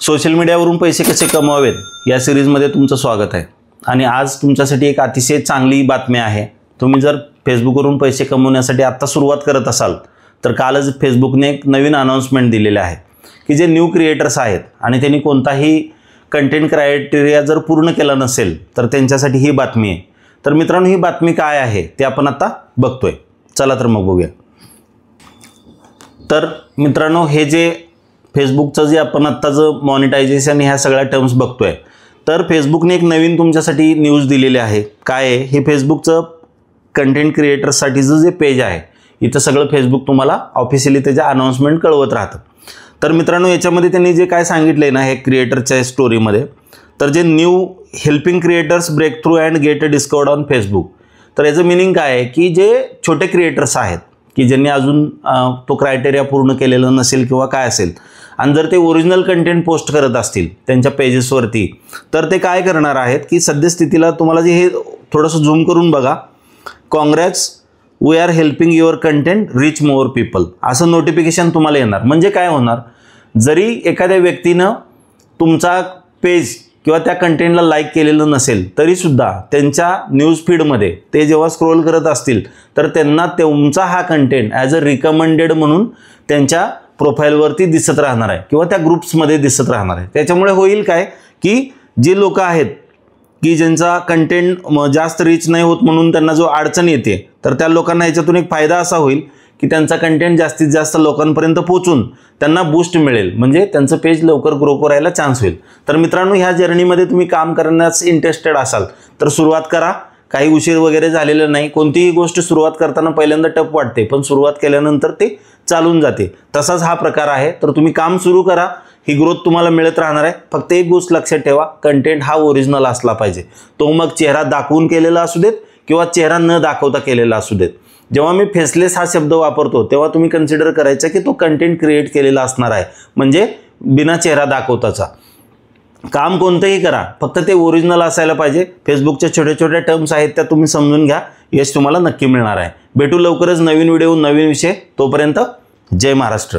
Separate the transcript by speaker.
Speaker 1: Social मीडियावरून पैसे कसे कमवावेत या सिरीजमध्ये तुमचं स्वागत आहे। आणि आज तुमच्यासाठी एक अतिशय चांगली बातमी आहे। तुम्ही जर फेसबुकवरून पैसे कमवण्यासाठी आता सुरुवात करत असाल तर कालच फेसबुकने एक नवीन अनाउन्समेंट दिलेले आहे की जे न्यू क्रिएटर्स आहेत आणि त्यांनी कोणताही कंटेंट क्रायटेरिया जर पूर्ण केला नसेल तर त्यांच्यासाठी ही बातमी आहे। तर मित्रांनो, ही बातमी काय आहे ते आपण आता बघतोय। चला तर मग बघूया। तर मित्रांनो, हे जे फेसबुकचं जे आपण आत्ता जो मॉनिटायझेशन ह्या सगळ्या टर्म्स बघतोय, तर फेसबुकने एक नवीन तुमच्यासाठी न्यूज दिलेली आहे। काय आहे हे? फेसबुकचं कंटेंट क्रिएटर्ससाठीचं जे पेज आहे, इथं सगळं फेसबुक तुम्हाला ऑफिशियली त्याच्या अनाउन्समेंट कळवत राहतं। तर मित्रांनो, याच्यामध्ये त्यांनी जे काय सांगितलंय ना, हे क्रिएटरच्या स्टोरीमध्ये, तर जे new helping creators break through and get discovered on Facebook, तर याचं मिनिंग काय आहे की जे छोटे क्रिएटर्स आहेत की ज्यांनी अजून तो क्रायटेरिया पूर्ण केलेला नसेल किंवा काय असेल, आणि जर ते ओरिजिनल कंटेंट पोस्ट करत असतील त्यांच्या पेजेसवरती, तर ते काय करणार आहेत की सद्यस्थितीला तुम्हाला जे हे थोडंसं झूम करून बघा, congrats, we are helping your content reach more people, असं नोटिफिकेशन तुम्हाला येणार। म्हणजे काय होणार, जरी एखाद्या व्यक्तीनं तुमचा पेज किंवा त्या कंटेंटला लाईक केलेलं नसेल तरीसुद्धा त्यांच्या न्यूज फीडमध्ये ते जेव्हा स्क्रोल करत असतील तर त्यांना तुमचा हा कंटेंट ॲज अ रिकमेंडेड म्हणून त्यांच्या प्रोफाईलवरती दिसत राहणार आहे किंवा त्या ग्रुप्समध्ये दिसत राहणार आहे। त्याच्यामुळे होईल काय की जे लोक आहेत की ज्यांचा कंटेंट जास्त रीच नाही होत म्हणून त्यांना जो अडचण येते, तर त्या लोकांना याच्यातून एक फायदा असा होईल की त्यांचा कंटेंट जास्तीत जास्त लोकांपर्यंत पोहोचून त्यांना बूस्ट मिळेल, म्हणजे त्यांचं पेज लवकर ग्रो करायला चान्स होईल। तर मित्रांनो, ह्या जर्नीमध्ये तुम्ही काम करण्यास इंटरेस्टेड असाल तर सुरुवात करा। काही उशीर वगैरे झालेलं नाही। कोणतीही गोष्ट सुरुवात करताना पहिल्यांदा टफ वाटते, पण सुरुवात केल्यानंतर ते चालून जाते। तसाच हा प्रकार आहे। तर तुम्ही काम सुरू करा, ही ग्रोथ तुम्हाला मिळत राहणार आहे। फक्त एक गोष्ट लक्षात ठेवा, कंटेंट हा ओरिजिनल असला पाहिजे। तो मग चेहरा दाखवून केलेला असू देत किंवा चेहरा न दाखवता केलेला असू देत। जेव्हा मी फेसलेस हा शब्द वापरतो तेव्हा तुम्ही कन्सिडर करायचं की तो कंटेंट क्रिएट केलेला असणार आहे, म्हणजे बिना चेहरा दाखवताचा। काम कोणतंही करा, फक्त ते ओरिजिनल असायला पाहिजे। फेसबुकच्या छोट्या छोट्या टर्म्स आहेत त्या तुम्ही समजून घ्या, यश तुम्हाला नक्की मिळणार आहे। भेटू लवकरच नवीन व्हिडिओ, नवीन विषय। तोपर्यंत जय महाराष्ट्र।